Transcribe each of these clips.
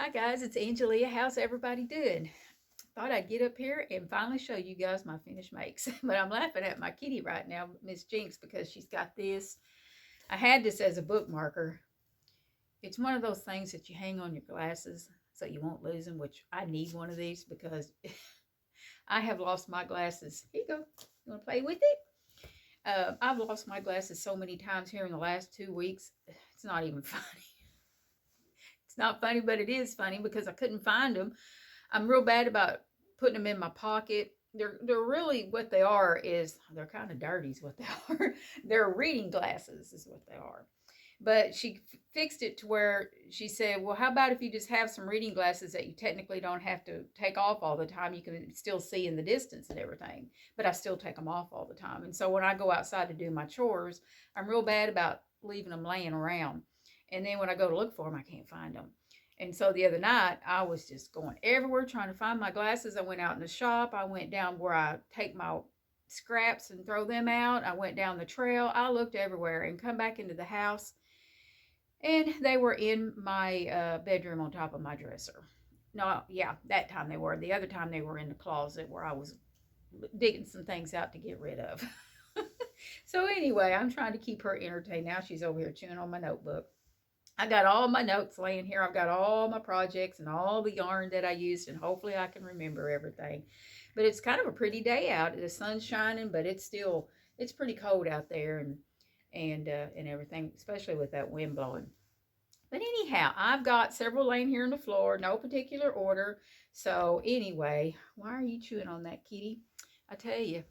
Hi guys, it's Angelia. How's everybody doing? Thought I'd get up here and finally show you guys my finished makes. But I'm laughing at my kitty right now, Miss Jinx, because she's got this. I had this as a bookmarker. It's one of those things that you hang on your glasses so you won't lose them, which I need one of these because I have lost my glasses. Here you go. You want to play with it? I've lost my glasses so many times here in the last 2 weeks. It's not even funny. It's not funny, but it is funny because I couldn't find them. I'm real bad about putting them in my pocket. They're really what they are is they're kind of dirty is what they are. They're reading glasses is what they are. But she fixed it to where she said, well, how about if you just have some reading glasses that you technically don't have to take off all the time? You can still see in the distance and everything. But I still take them off all the time. And so when I go outside to do my chores, I'm real bad about leaving them laying around. And then when I go to look for them, I can't find them. And so the other night, I was just going everywhere trying to find my glasses. I went out in the shop. I went down where I take my scraps and throw them out. I went down the trail. I looked everywhere and come back into the house. And they were in my bedroom on top of my dresser. No, yeah, that time they were. The other time they were in the closet where I was digging some things out to get rid of. So anyway, I'm trying to keep her entertained. Now she's over here chewing on my notebook. I got all my notes laying here. I've got all my projects and all the yarn that I used, and hopefully I can remember everything. But it's kind of a pretty day out. The sun's shining, but it's pretty cold out there and everything, especially with that wind blowing. But anyhow, I've got several laying here on the floor, no particular order. So anyway, why are you chewing on that, kitty? I tell you.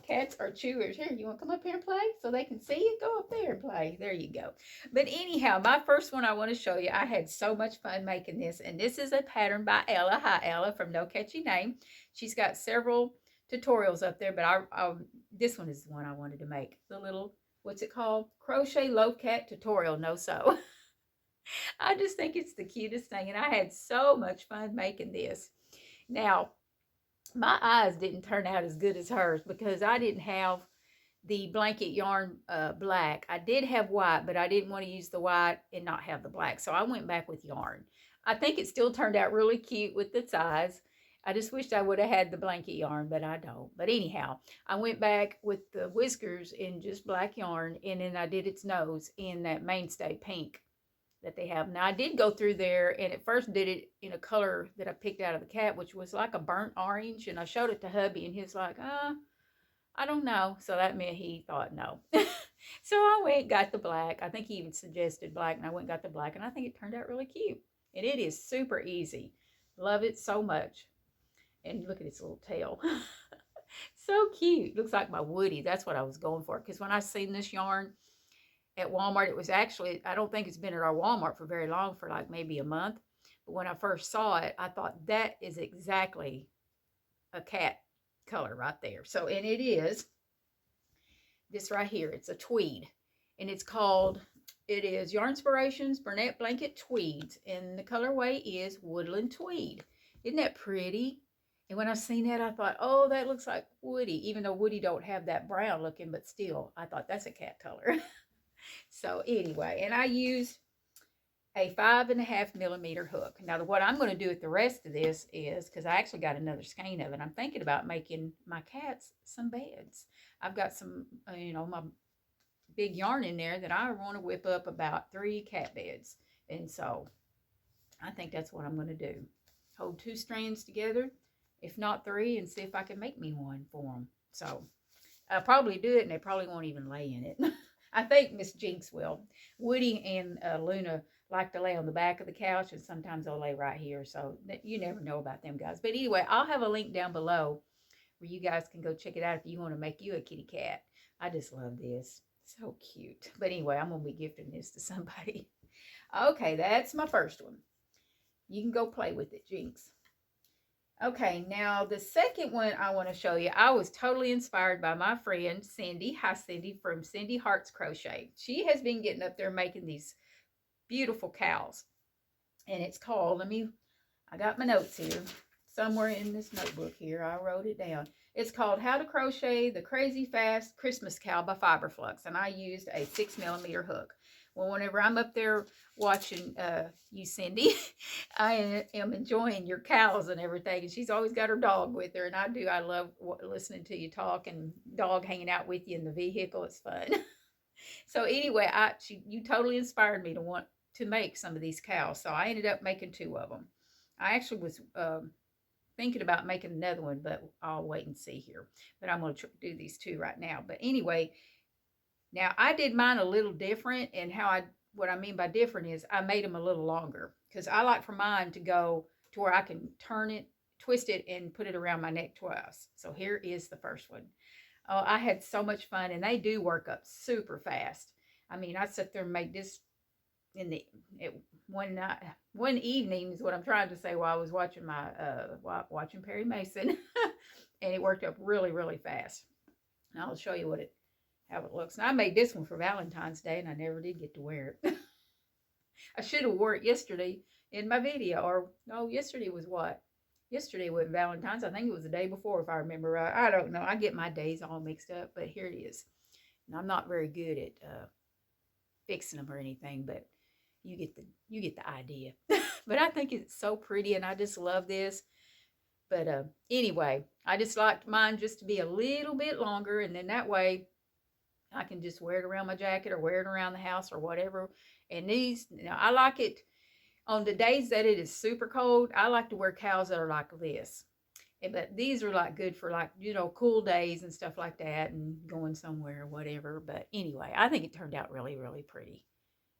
Cats are chewers. Here, you want to come up here and play so they can see you? Go up there and play. There you go. But anyhow, my first one I want to show you, I had so much fun making this. And this is a pattern by Ella. Hi, Ella, from No Catchy Name. She's got several tutorials up there, but this one is the one I wanted to make. The little, what's it called? Crochet Loaf Cat Tutorial. No sew. I just think it's the cutest thing. And I had so much fun making this. Now, my eyes didn't turn out as good as hers because I didn't have the blanket yarn black. I did have white, but I didn't want to use the white and not have the black. So I went back with yarn. I think it still turned out really cute with its eyes. I just wished I would have had the blanket yarn, but I don't. But anyhow, I went back with the whiskers in just black yarn, and then I did its nose in that mainstay pink that they have. Now I did go through there and at first did it in a color that I picked out of the cat, which was like a burnt orange, and I showed it to hubby and he was like, I don't know. So that meant he thought no. So I went and got the black. I think he even suggested black, and I went and got the black, and I think it turned out really cute. And it is super easy. Love it so much. And look at its little tail. So cute. Looks like my Woody. That's what I was going for, because when I seen this yarn at Walmart, it was actually, I don't think it's been at our Walmart for very long, for like maybe a month. But when I first saw it, I thought that is exactly a cat color right there. So, and it is this right here. It's a tweed, and it is Yarnspirations Burnett Blanket Tweeds, and the colorway is Woodland Tweed. Isn't that pretty? And when I seen that, I thought, oh, that looks like Woody, even though Woody don't have that brown looking, but still, I thought that's a cat color. So anyway, and I used a 5.5 millimeter hook. Now, what I'm going to do with the rest of this is, because I actually got another skein of it, I'm thinking about making my cats some beds. I've got some, my big yarn in there that I want to whip up about 3 cat beds. And so I think that's what I'm going to do. Hold 2 strands together, if not 3, and see if I can make me one for them. So I'll probably do it, and they probably won't even lay in it. I think Miss Jinx will. Woody and Luna like to lay on the back of the couch, and sometimes they'll lay right here. So you never know about them guys. But anyway, I'll have a link down below where you guys can go check it out if you want to make you a kitty cat. I just love this. So cute. But anyway, I'm going to be gifting this to somebody. Okay, that's my first one. You can go play with it, Jinx. Okay, now the second one I want to show you, I was totally inspired by my friend Cindy. Hi, Cindy, from Cindy Hearts Crochet. She has been getting up there making these beautiful cowls. And it's called, I got my notes here. Somewhere in this notebook here, I wrote it down. It's called How to Crochet the Crazy Fast Christmas Cowl by Flux. And I used a 6 millimeter hook. Well, whenever I'm up there watching you, Cindy, I am enjoying your cows and everything. And she's always got her dog with her. And I do. I love listening to you talk and dog hanging out with you in the vehicle. It's fun. So anyway, you totally inspired me to want to make some of these cows. So I ended up making 2 of them. I actually was thinking about making another one, but I'll wait and see here. But I'm going to do these 2 right now. But anyway, now I did mine a little different, and what I mean by different is I made them a little longer because I like for mine to go to where I can turn it, twist it, and put it around my neck twice. So here is the first one. Oh, I had so much fun, and they do work up super fast. I mean, I sit there and make this one night, one evening is what I'm trying to say while I was watching watching Perry Mason, and it worked up really, really fast. And I'll show you how it looks. And I made this one for Valentine's Day, and I never did get to wear it. I should have wore it yesterday in my video, or no, yesterday was what? Yesterday was Valentine's. I think it was the day before, if I remember right. I don't know. I get my days all mixed up, but here it is. And I'm not very good at fixing them or anything, but you get the idea. But I think it's so pretty, and I just love this. But anyway, I just liked mine just to be a little bit longer, and then that way I can just wear it around my jacket or wear it around the house or whatever. And these, I like it. On the days that it is super cold, I like to wear cows that are like this. But these are like good for like, cool days and stuff like that and going somewhere or whatever. But anyway, I think it turned out really, really pretty.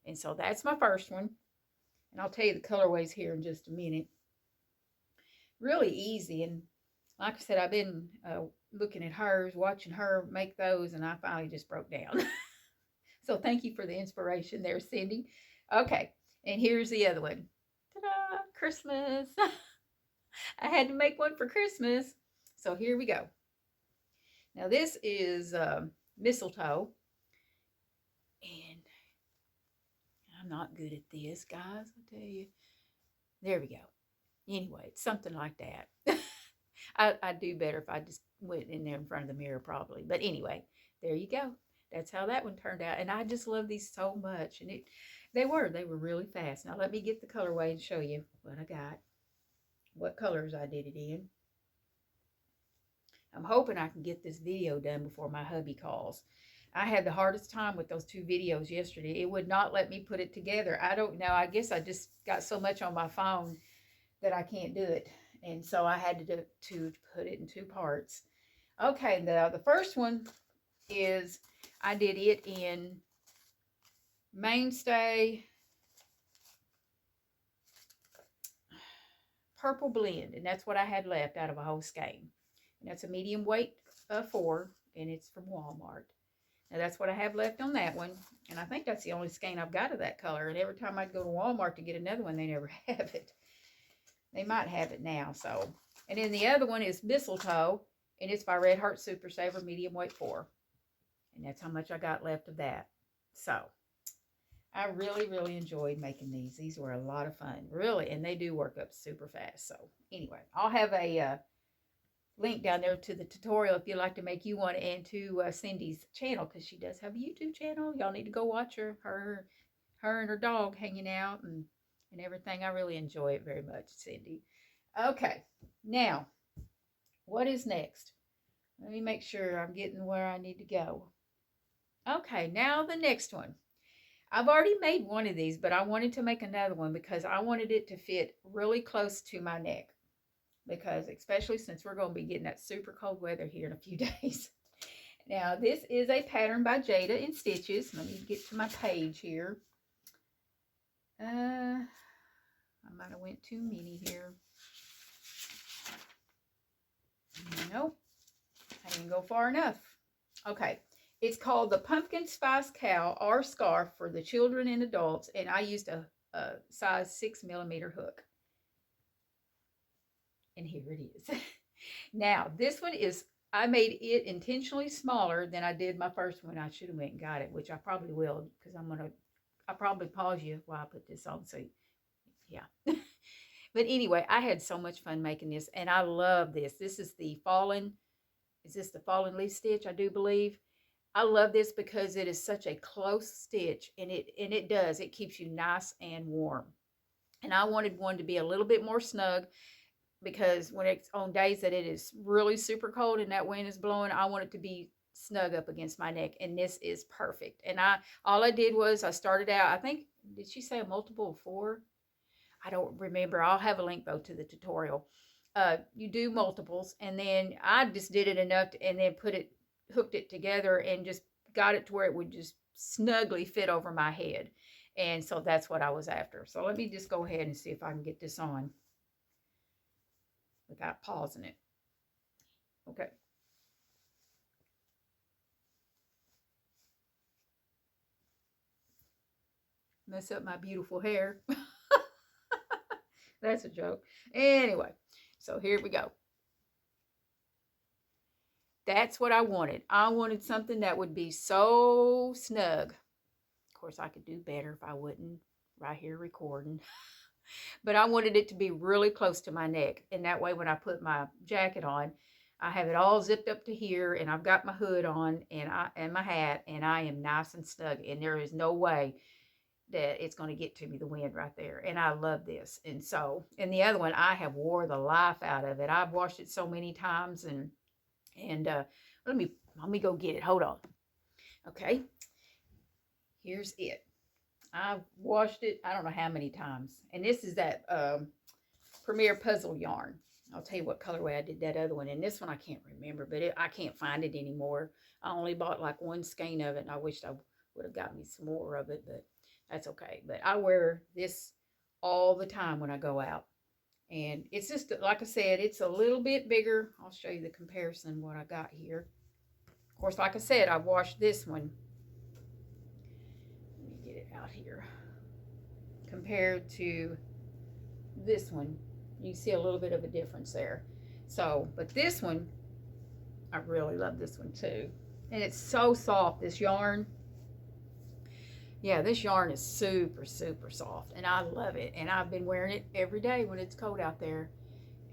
And so that's my first one. And I'll tell you the colorways here in just a minute. Really easy. And like I said, I've been looking at hers, watching her make those, and I finally just broke down. So thank you for the inspiration there, Cindy. Okay. And here's the other one. Ta-da! Christmas. I had to make one for Christmas. So here we go. Now this is mistletoe. And I'm not good at this, guys. I'll tell you. There we go. Anyway, it's something like that. I'd do better if I just went in there in front of the mirror probably. But anyway, there you go. That's how that one turned out. And I just love these so much. And they were really fast. Now let me get the colorway and show you what I got. What colors I did it in. I'm hoping I can get this video done before my hubby calls. I had the hardest time with those 2 videos yesterday. It would not let me put it together. I don't know. I guess I just got so much on my phone that I can't do it. And so I had to put it in 2 parts. Okay, the first one is I did it in Mainstay Purple Blend, and that's what I had left out of a whole skein. And that's a medium weight 4, and it's from Walmart. Now that's what I have left on that one, and I think that's the only skein I've got of that color. And every time I'd go to Walmart to get another one, they never have it. They might have it now. So, and then the other one is Mistletoe, and it's by Red Heart Super Saver medium weight 4, and that's how much I got left of that. So I really, really enjoyed making these. These were a lot of fun, really, and they do work up super fast. So anyway, I'll have a link down there to the tutorial if you'd like to make you one, and to Cindy's channel, because she does have a YouTube channel. Y'all need to go watch her and her dog hanging out and everything. I really enjoy it very much, Cindy. Okay, now, what is next? Let me make sure I'm getting where I need to go. Okay, now the next one. I've already made one of these, but I wanted to make another one because I wanted it to fit really close to my neck. Because especially since we're going to be getting that super cold weather here in a few days. Now, this is a pattern by Jayda Institches. Let me get to my page here. I might have went too many here. Nope. I didn't go far enough. Okay. It's called the Pumpkin Spice Cowl or Scarf for the children and adults. And I used a size 6mm hook. And here it is. Now, this one is, I made it intentionally smaller than I did my first one. I should have went and got it, which I probably will, because I'll probably pause you while I put this on. So, yeah. But anyway, I had so much fun making this, and I love this. This is the Fallen Leaf Stitch, I do believe. I love this because it is such a close stitch, and it keeps you nice and warm. And I wanted one to be a little bit more snug, because when it's on days that it is really super cold and that wind is blowing, I want it to be snug up against my neck, and this is perfect. And all I did was I started out, I think, did she say a multiple of 4? I don't remember. I'll have a link though to the tutorial. You do multiples, and then I just did it enough and then hooked it together and just got it to where it would just snugly fit over my head. And so that's what I was after. So let me just go ahead and see if I can get this on without pausing it. Okay. Mess up my beautiful hair. That's a joke. Anyway, so here we go. That's what I wanted. I wanted something that would be so snug. Of course, I could do better if I wouldn't right here recording. But I wanted it to be really close to my neck. And that way, when I put my jacket on, I have it all zipped up to here, and I've got my hood on and my hat, and I am nice and snug. And there is no way that it's going to get to me, the wind right there. And I love this. And so, and the other one, I have wore the life out of it. I've washed it so many times, and let me go get it. Hold on. Okay. Here's it. I washed it, I don't know how many times. And this is that Premier Puzzle yarn. I'll tell you what colorway I did that other one. And this one I can't remember, but I can't find it anymore. I only bought like one skein of it, and I wished I would have got me some more of it, but that's okay. But I wear this all the time when I go out. And it's just, like I said, it's a little bit bigger. I'll show you the comparison, what I got here. Of course, like I said, I washed this one. Let me get it out here. Compared to this one, you see a little bit of a difference there. So, but this one, I really love this one too. And it's so soft, this yarn. Yeah, this yarn is super, super soft, and I love it. And I've been wearing it every day when it's cold out there.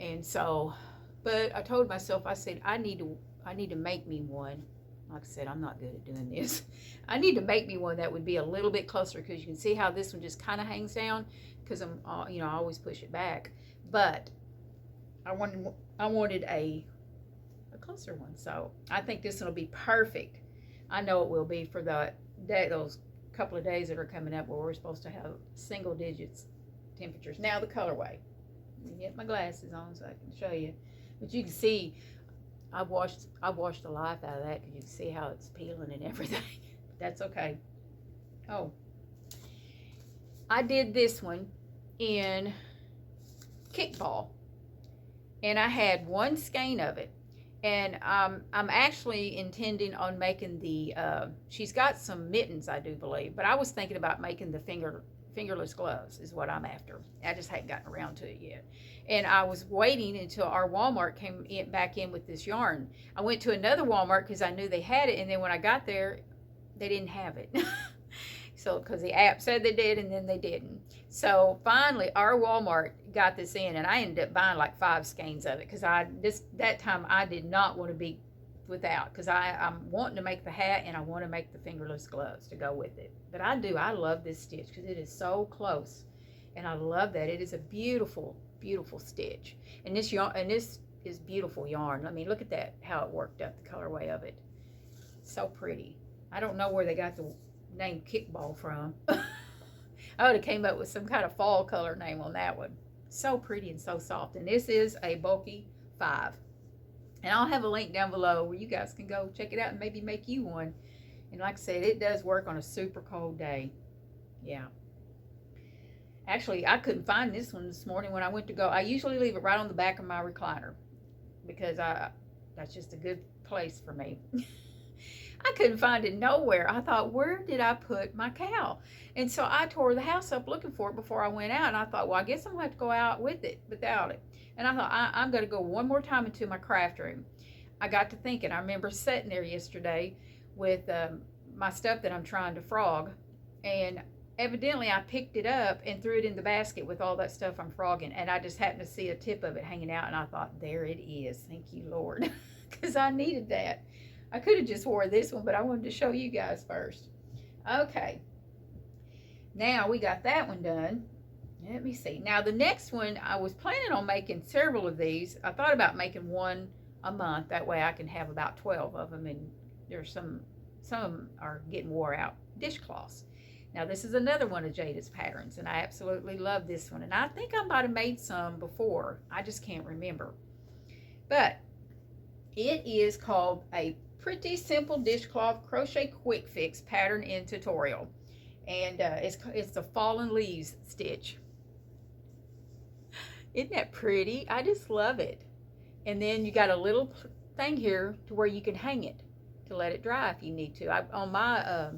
And so, but I told myself, I said, I need to make me one. Like I said, I'm not good at doing this. I need to make me one that would be a little bit closer, because you can see how this one just kind of hangs down, because I'm, I always push it back. But I wanted a closer one. So I think this one will be perfect. I know it will be for those couple of days that are coming up where we're supposed to have single digits temperatures. Now the colorway. Let me get my glasses on so I can show you. But you can see I washed the life out of that, because you can see how it's peeling and everything. That's okay. Oh, I did this one in kickball, and I had one skein of it. And I'm actually intending on making the, she's got some mittens, I do believe, but I was thinking about making the fingerless gloves is what I'm after. I just hadn't gotten around to it yet. And I was waiting until our Walmart came back in with this yarn. I went to another Walmart because I knew they had it, and then when I got there, they didn't have it. So, because the app said they did, and then they didn't. So finally, our Walmart got this in, and I ended up buying like 5 skeins of it, because that time I did not want to be without, because I'm wanting to make the hat, and I want to make the fingerless gloves to go with it. But I love this stitch because it is so close, and I love that it is a beautiful, beautiful stitch. And this yarn, and this is beautiful yarn. I mean, look at that, how it worked up, the colorway of it. So pretty. I don't know where they got the name kickball from. I would have came up with some kind of fall color name on that one. So pretty and so soft. And this is a bulky 5. And I'll have a link down below where you guys can go check it out and maybe make you one. And like I said, it does work on a super cold day. Yeah. Actually, I couldn't find this one this morning when I went to go. I usually leave it right on the back of my recliner, because that's just a good place for me. I couldn't find it nowhere. I thought, where did I put my cowl? And so I tore the house up looking for it before I went out. And I thought, well, I guess I'm going to have to go out without it. And I thought, I'm going to go one more time into my craft room. I got to thinking, I remember sitting there yesterday with my stuff that I'm trying to frog. And evidently I picked it up and threw it in the basket with all that stuff I'm frogging. And I just happened to see a tip of it hanging out. And I thought, there it is. Thank you, Lord. Because I needed that. I could have just wore this one, but I wanted to show you guys first. Okay. Now we got that one done. Let me see. Now the next one, I was planning on making several of these. I thought about making one a month. That way I can have about 12 of them. And there's some are getting wore out. Dishcloths. Now this is another one of Jayda's patterns, and I absolutely love this one. And I think I might have made some before. I just can't remember. But it is called a Pretty Simple Dishcloth Crochet Quick Fix Pattern in Tutorial. And it's the Fallen Leaves stitch. Isn't that pretty? I just love it. And then you got a little thing here to where you can hang it to let it dry if you need to. On my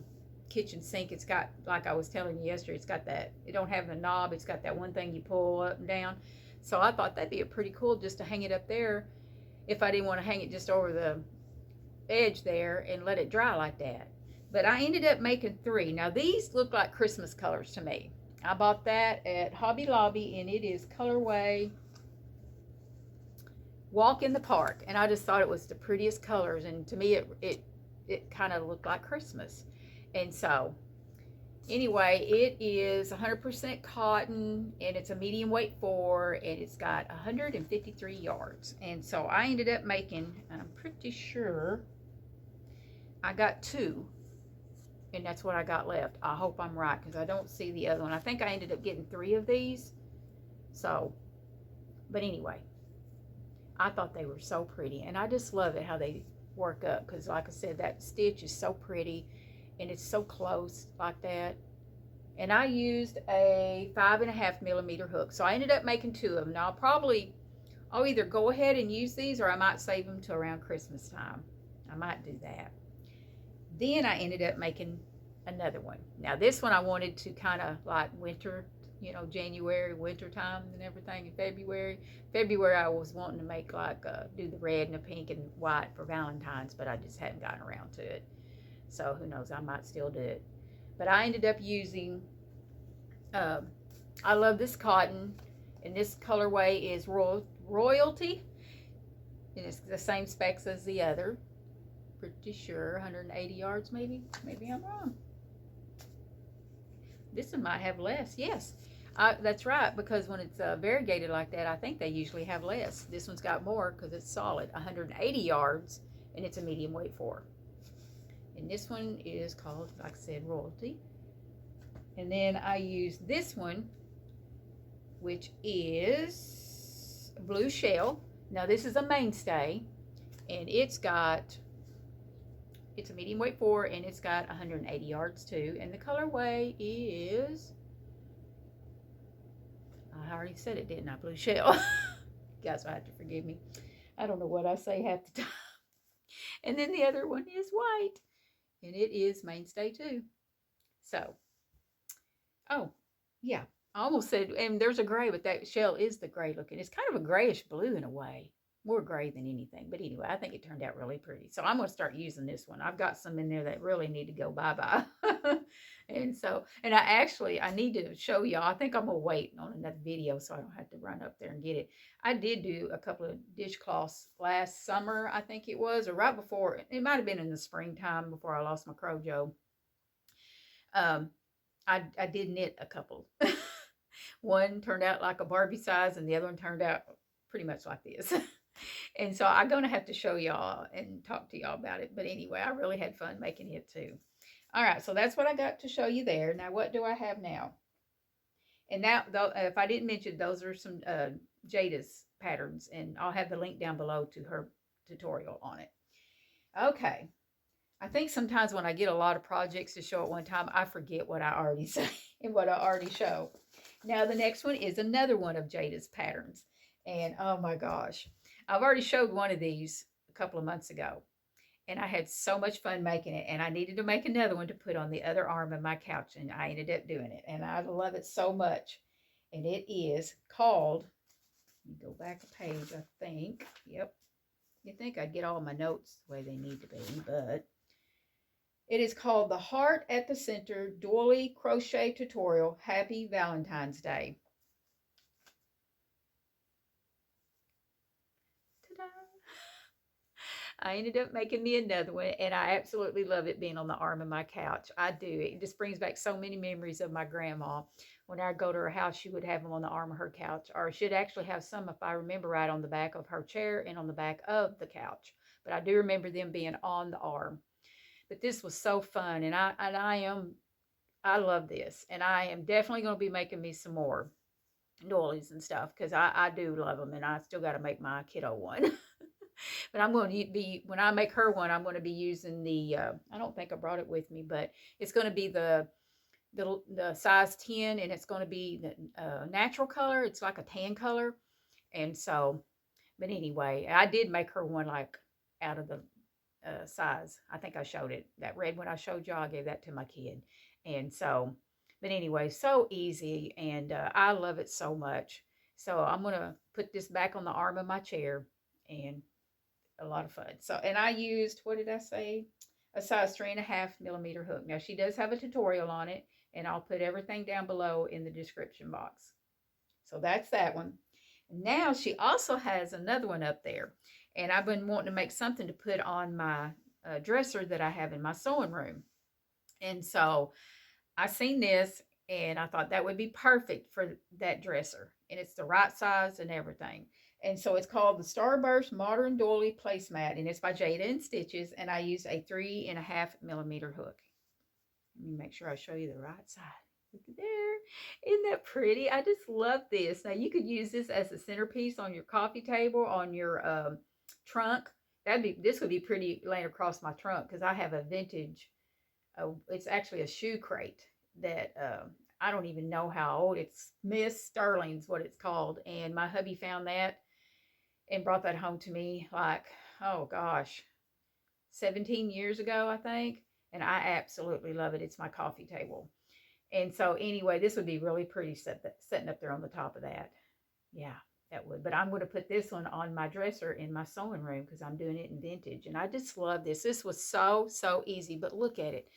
kitchen sink, it's got, like I was telling you yesterday, it's got that, it don't have a knob, it's got that one thing you pull up and down. So I thought that'd be a pretty cool just to hang it up there if I didn't want to hang it just over the edge there and let it dry like that. But I ended up making 3. Now these look like Christmas colors to me. I bought that at Hobby Lobby, and it is colorway Walk in the Park, and I just thought it was the prettiest colors, and to me it kind of looked like Christmas. And so anyway, it is 100% cotton, and it's a medium weight 4, and it's got 153 yards. And so I ended up making, I'm pretty sure I got 2, and that's what I got left. I hope I'm right, because I don't see the other one. I think I ended up getting 3 of these. So, but anyway, I thought they were so pretty, and I just love it how they work up, because like I said, that stitch is so pretty, and it's so close like that. And I used a 5.5mm hook, so I ended up making 2 of them. Now I'll either go ahead and use these, or I might save them to around Christmas time. I might do that. Then I ended up making another one. Now this one I wanted to kind of like winter, you know, January, winter time and everything. In February I was wanting to make like do the red and the pink and white for Valentine's, but I just hadn't gotten around to it. So who knows, I might still do it. But I ended up using, I love this cotton, and this colorway is Royalty, and it's the same specs as the other. Pretty sure 180 yards, maybe I'm wrong. This one might have less. Yes, that's right, because when it's variegated like that, I think they usually have less. This one's got more because it's solid, 180 yards, and it's a medium weight 4. And this one is called, like I said, Royalty. And then I used this one, which is Blue Shell. Now this is a mainstay, and it's a medium weight 4, and it's got 180 yards too. And the colorway is, I already said it, didn't I? Blue Shell. You guys will have to forgive me. I don't know what I say half the time. And then the other one is white, and it is mainstay too. So, oh yeah, I almost said, and there's a gray, but that shell is the gray looking. It's kind of a grayish blue in a way, more gray than anything. But anyway, I think it turned out really pretty. So I'm going to start using this one. I've got some in there that really need to go bye-bye. And so, and I need to show y'all. I think I'm going to wait on another video so I don't have to run up there and get it. I did do a couple of dishcloths last summer, I think it was, or right before. It might have been in the springtime before I lost my Crojo. I did knit a couple. One turned out like a Barbie size, and the other one turned out pretty much like this. And so I'm going to have to show y'all and talk to y'all about it. But anyway, I really had fun making it too. All right, so that's what I got to show you there. Now, what do I have now? And now, though, if I didn't mention, those are some Jayda's patterns, and I'll have the link down below to her tutorial on it. Okay. I think sometimes when I get a lot of projects to show at one time, I forget what I already say and what I already show. Now, the next one is another one of Jayda's patterns. And oh my gosh, I've already showed one of these a couple of months ago. And I had so much fun making it. And I needed to make another one to put on the other arm of my couch. And I ended up doing it. And I love it so much. And it is called, let me go back a page, I think. Yep. You'd think I'd get all my notes the way they need to be, but it is called the Heart at the Center Doily Crochet Tutorial. Happy Valentine's Day. Ta-da! I ended up making me another one, and I absolutely love it being on the arm of my couch. I do. It just brings back so many memories of my grandma. When I go to her house, she would have them on the arm of her couch, or she'd actually have some, if I remember right, on the back of her chair and on the back of the couch. But I do remember them being on the arm. But this was so fun, and I love this, and I am definitely going to be making me some more doilies and stuff because I do love them, and I still got to make my kiddo one. But I'm going to be, when I make her one, I'm going to be using the, I don't think I brought it with me, but it's going to be the size 10, and it's going to be the natural color. It's like a tan color. And so, but anyway, I did make her one like out of the size. I think I showed it. That red one I showed y'all, I gave that to my kid. And so, but anyway, so easy, and I love it so much. So I'm going to put this back on the arm of my chair, and a lot of fun. So, and I used, what did I say? A size 3.5mm hook. Now, she does have a tutorial on it, and I'll put everything down below in the description box. So that's that one. Now she also has another one up there, and I've been wanting to make something to put on my dresser that I have in my sewing room. And so I seen this, and I thought that would be perfect for that dresser, and it's the right size and everything. And so it's called the Starburst Modern Doily Placemat, and it's by Jayda Institches, and I used a 3.5mm hook. Let me make sure I show you the right side. Look at there. Isn't that pretty? I just love this. Now, you could use this as a centerpiece on your coffee table, on your trunk. This would be pretty laying across my trunk because I have a vintage, it's actually a shoe crate that I don't even know how old. It's Miss Sterling's what it's called, and my hubby found that and brought that home to me like, oh gosh, 17 years ago, I think. And I absolutely love it. It's my coffee table. And so anyway, this would be really pretty setting up there on the top of that. Yeah, that would. But I'm going to put this one on my dresser in my sewing room because I'm doing it in vintage. And I just love this. This was so, so easy. But look at it.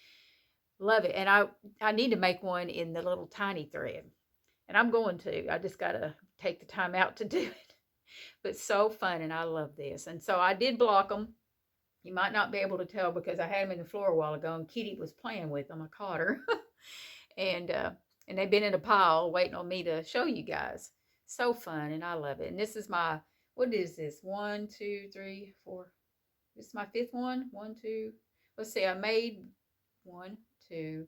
Love it. And I need to make one in the little tiny thread. And I'm going to. I just got to take the time out to do it. But so fun, and I love this. And so I did block them. You might not be able to tell because I had them in the floor a while ago, and Kitty was playing with them. I caught her. and they've been in a pile waiting on me to show you guys. So fun, and I love it. And this is my, what is this? 1, 2, 3, 4. This is my 5th one. 1, 2. Let's see, I made 1, 2,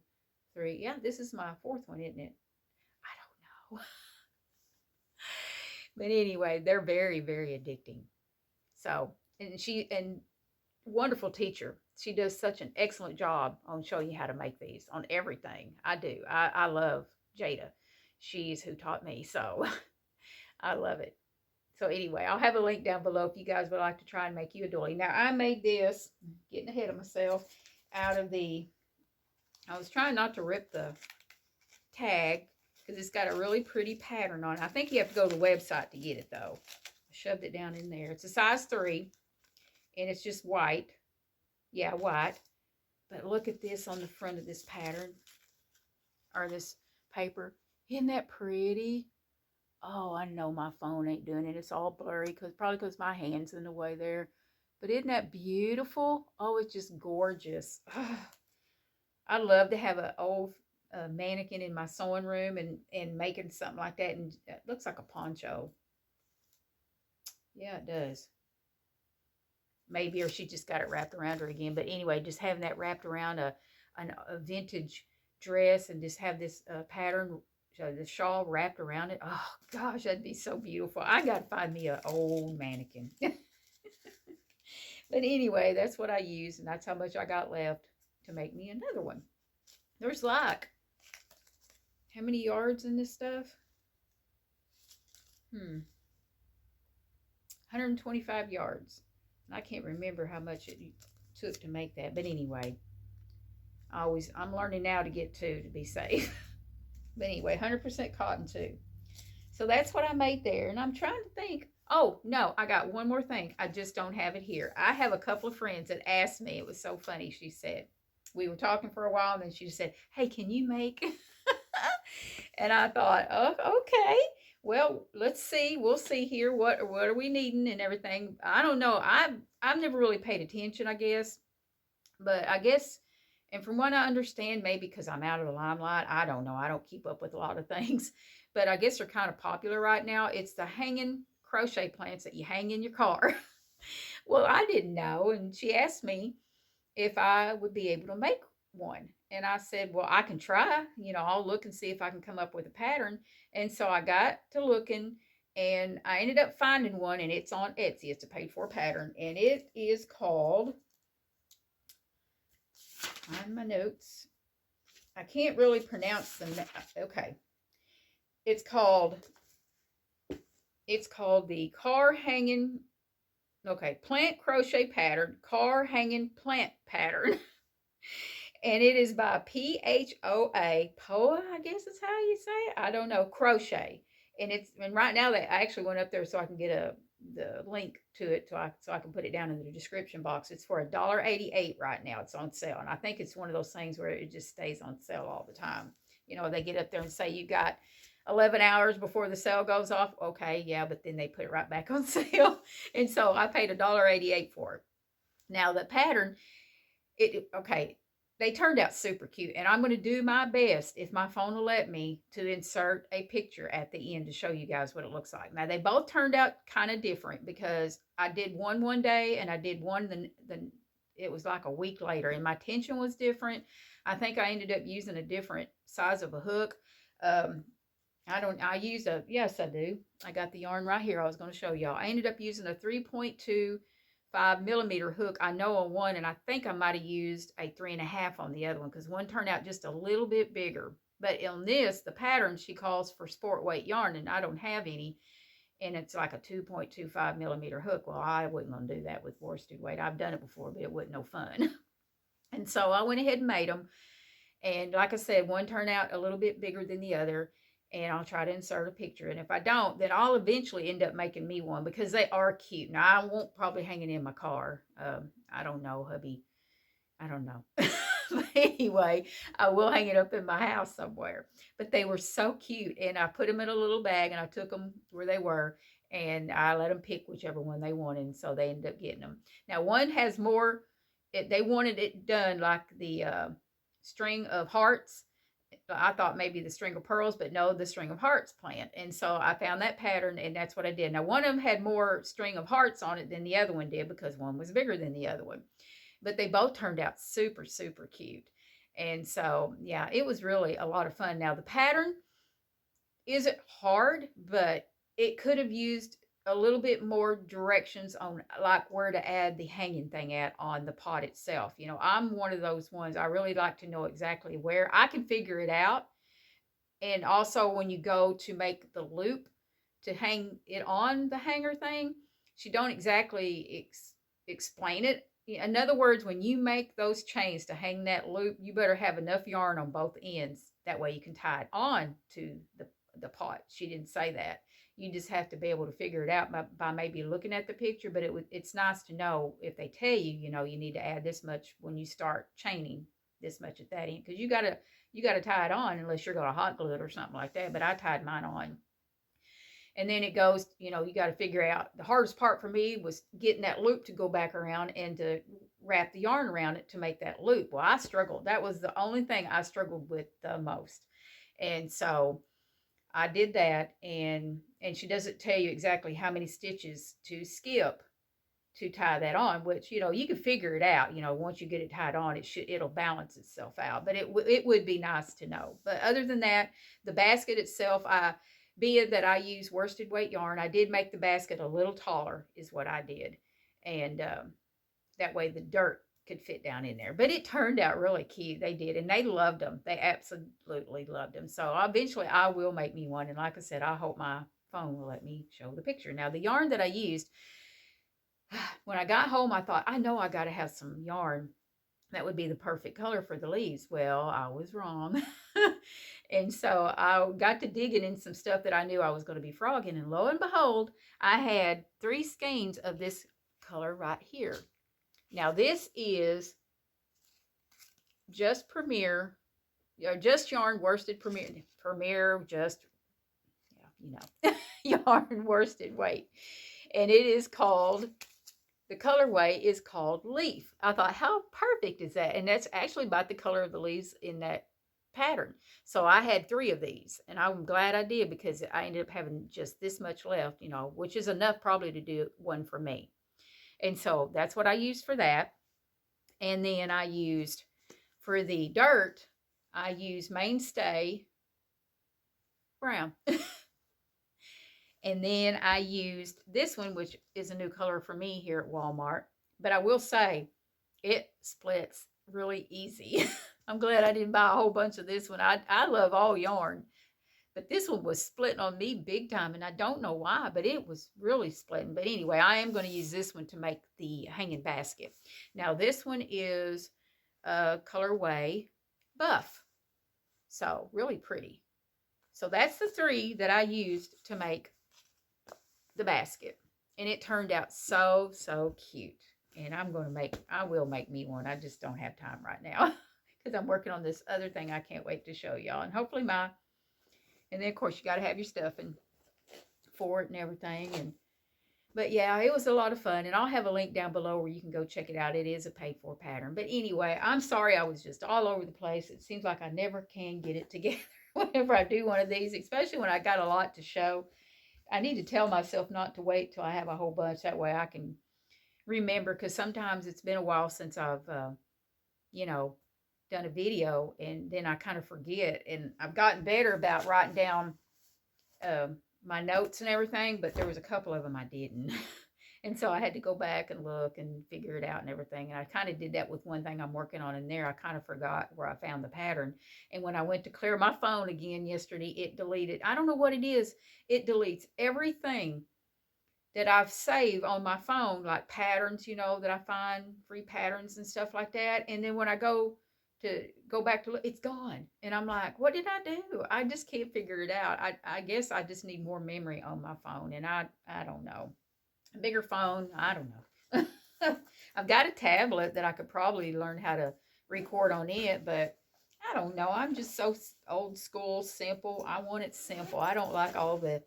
3. Yeah, this is my 4th one, isn't it? I don't know. But anyway, they're very, very addicting. So, and wonderful teacher. She does such an excellent job on showing you how to make these on everything. I do. I love Jayda. She's who taught me. So I love it. So anyway, I'll have a link down below if you guys would like to try and make you a doily. Now, I made this, getting ahead of myself, out of the, I was trying not to rip the tag because it's got a really pretty pattern on it. I think you have to go to the website to get it, though. I shoved it down in there. It's a size 3, and it's just white. Yeah, white. But look at this on the front of this pattern, or this paper. Isn't that pretty? Oh, I know my phone ain't doing it. It's all blurry, probably because my hand's in the way there. But isn't that beautiful? Oh, it's just gorgeous. I'd love to have an old mannequin in my sewing room and making something like that. And it looks like a poncho. Yeah, it does. Maybe, or she just got it wrapped around her again. But anyway, just having that wrapped around a vintage dress, and just have this pattern, the shawl wrapped around it. Oh gosh, that'd be so beautiful. I got to find me an old mannequin. But anyway, that's what I use, and that's how much I got left to make me another one. There's like, how many yards in this stuff? 125 yards. I can't remember how much it took to make that. But anyway, I'm learning now to get 2 to be safe. But anyway, 100% cotton too. So that's what I made there. And I'm trying to think. Oh, no, I got one more thing. I just don't have it here. I have a couple of friends that asked me. It was so funny. She said, we were talking for a while, and then she just said, hey, can you make? And I thought, oh, okay. Well, let's see. We'll see here. What are we needing and everything. I don't know. I've never really paid attention, I guess. But I guess, and from what I understand, maybe because I'm out of the limelight, I don't know. I don't keep up with a lot of things. But I guess they're kind of popular right now. It's the hanging crochet plants that you hang in your car. Well, I didn't know. And she asked me if I would be able to make one. And I said, well, I can try. I'll look and see if I can come up with a pattern. And so I got to looking and I ended up finding one, and it's on Etsy. It's a paid for pattern, and it is called, find my notes. I can't really pronounce them. Okay. It's called the car hanging, okay, plant crochet pattern, car hanging plant pattern. And it is by PHOA, PHOA, I guess is how you say it. I don't know, crochet. And right now I actually went up there so I can get the link to it so I can put it down in the description box. It's for $1.88 right now. It's on sale. And I think it's one of those things where it just stays on sale all the time. They get up there and say you got 11 hours before the sale goes off. Okay, yeah, but then they put it right back on sale. And so I paid $1.88 for it. Now the pattern, okay, they turned out super cute, and I'm going to do my best, if my phone will let me, to insert a picture at the end to show you guys what it looks like. Now, they both turned out kind of different because I did one day, and I did one it was like a week later, and my tension was different. I think I ended up using a different size of a hook. Yes, I do. I got the yarn right here. I was going to show y'all. I ended up using a 3.25 millimeter hook, I know, on one, and I think I might have used a 3.5 on the other one because one turned out just a little bit bigger. But on this, the pattern, she calls for sport weight yarn, and I don't have any, and it's like a 2.25 millimeter hook. Well, I wasn't going to do that with worsted weight. I've done it before, but it wasn't no fun. And so I went ahead and made them, and like I said, one turned out a little bit bigger than the other. And I'll try to insert a picture. And if I don't, then I'll eventually end up making me one because they are cute. Now, I won't probably hang it in my car. I don't know, hubby. I don't know. But anyway, I will hang it up in my house somewhere. But they were so cute. And I put them in a little bag, and I took them where they were. And I let them pick whichever one they wanted. And so they ended up getting them. Now, one has more. They wanted it done like the string of hearts. I thought maybe the string of pearls, but no, the string of hearts plant. And so I found that pattern, and that's what I did. Now, one of them had more string of hearts on it than the other one did because one was bigger than the other one. But they both turned out super, super cute. And so, yeah, it was really a lot of fun. Now, the pattern isn't hard, but it could have used a little bit more directions on like where to add the hanging thing at on the pot itself. I'm one of those ones. I really like to know exactly where. I can figure it out. And also when you go to make the loop to hang it on the hanger thing, she don't exactly explain it. In other words, when you make those chains to hang that loop, you better have enough yarn on both ends. That way you can tie it on to the pot. She didn't say that. You just have to be able to figure it out by maybe looking at the picture. But it's nice to know if they tell you, you need to add this much when you start chaining, this much at that end, because you gotta tie it on unless you're gonna hot glue it or something like that. But I tied mine on, and then it goes. You got to figure out. The hardest part for me was getting that loop to go back around and to wrap the yarn around it to make that loop. Well, I struggled. That was the only thing I struggled with the most, and so I did that, and she doesn't tell you exactly how many stitches to skip to tie that on, which, you can figure it out, once you get it tied on, it'll balance itself out, but it would be nice to know. But other than that, the basket itself, being that I use worsted weight yarn, I did make the basket a little taller is what I did. And that way the dirt could fit down in there. But it turned out really cute. They did, and they loved them. They absolutely loved them. So eventually I will make me one, and like I said, I hope my phone will let me show the picture. Now, the yarn that I used, when I got home, I thought, I know I got to have some yarn that would be the perfect color for the leaves. Well, I was wrong. And so I got to digging in some stuff that I knew I was going to be frogging, and lo and behold, I had 3 skeins of this color right here. Now, this is just Premier, just yarn worsted Premier, just, yeah, yarn worsted weight. And it is called, the colorway is called Leaf. I thought, how perfect is that? And that's actually about the color of the leaves in that pattern. So I had 3 of these, and I'm glad I did because I ended up having just this much left, which is enough probably to do one for me. And so that's what I used for that. And then I used, for the dirt, I used Mainstay Brown. And then I used this one, which is a new color for me here at Walmart. But I will say, it splits really easy. I'm glad I didn't buy a whole bunch of this one. I love all yarn. But this one was splitting on me big time, and I don't know why, but it was really splitting. But anyway, I am going to use this one to make the hanging basket. Now, this one is colorway Buff. So, really pretty. So, that's the 3 that I used to make the basket. And it turned out so, so cute. And I will make me one. I just don't have time right now because I'm working on this other thing I can't wait to show y'all. And hopefully and then of course you got to have your stuffing for it and everything. But yeah, it was a lot of fun. And I'll have a link down below where you can go check it out. It is a paid for pattern. But anyway, I'm sorry I was just all over the place. It seems like I never can get it together whenever I do one of these, especially when I got a lot to show. I need to tell myself not to wait till I have a whole bunch. That way I can remember, because sometimes it's been a while since I've, done a video, and then I kind of forget. And I've gotten better about writing down my notes and everything, but there was a couple of them I didn't. And so I had to go back and look and figure it out and everything. And I kind of did that with one thing I'm working on in there. I kind of forgot where I found the pattern. And when I went to clear my phone again yesterday, it deleted. I don't know what it is. It deletes everything that I've saved on my phone, like patterns, that I find, free patterns and stuff like that. And then when I go back to look, it's gone. And I'm like, what did I do? I just can't figure it out. I guess I just need more memory on my phone. And I don't know. A bigger phone, I don't know. I've got a tablet that I could probably learn how to record on it, but I don't know. I'm just so old school, simple. I want it simple. I don't like all the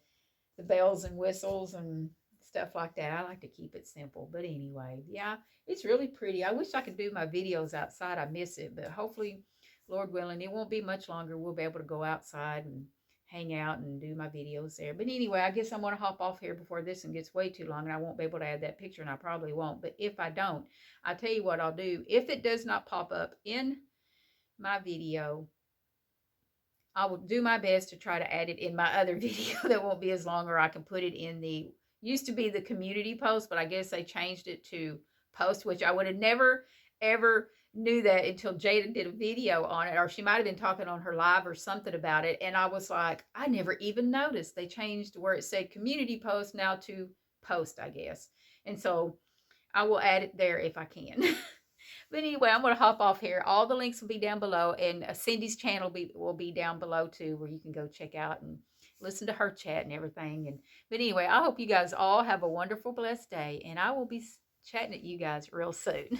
bells and whistles and stuff like that. I like to keep it simple. But anyway, yeah, it's really pretty. I wish I could do my videos outside. I miss it, but hopefully, Lord willing, it won't be much longer. We'll be able to go outside and hang out and do my videos there. But anyway, I guess I'm going to hop off here before this one gets way too long, and I won't be able to add that picture, and I probably won't. But if I don't, I'll tell you what I'll do. If it does not pop up in my video, I will do my best to try to add it in my other video that won't be as long, or I can put it in the, used to be the community post, but I guess they changed it to post, which I would have never, ever knew that until Jayda did a video on it, or she might have been talking on her live or something about it. And I was like, I never even noticed. They changed where it said community post now to post, I guess. And so I will add it there if I can. But anyway, I'm going to hop off here. All the links will be down below, and Cindy's channel will be down below too, where you can go check out and listen to her chat and everything. But anyway, I hope you guys all have a wonderful, blessed day, and I will be chatting at you guys real soon.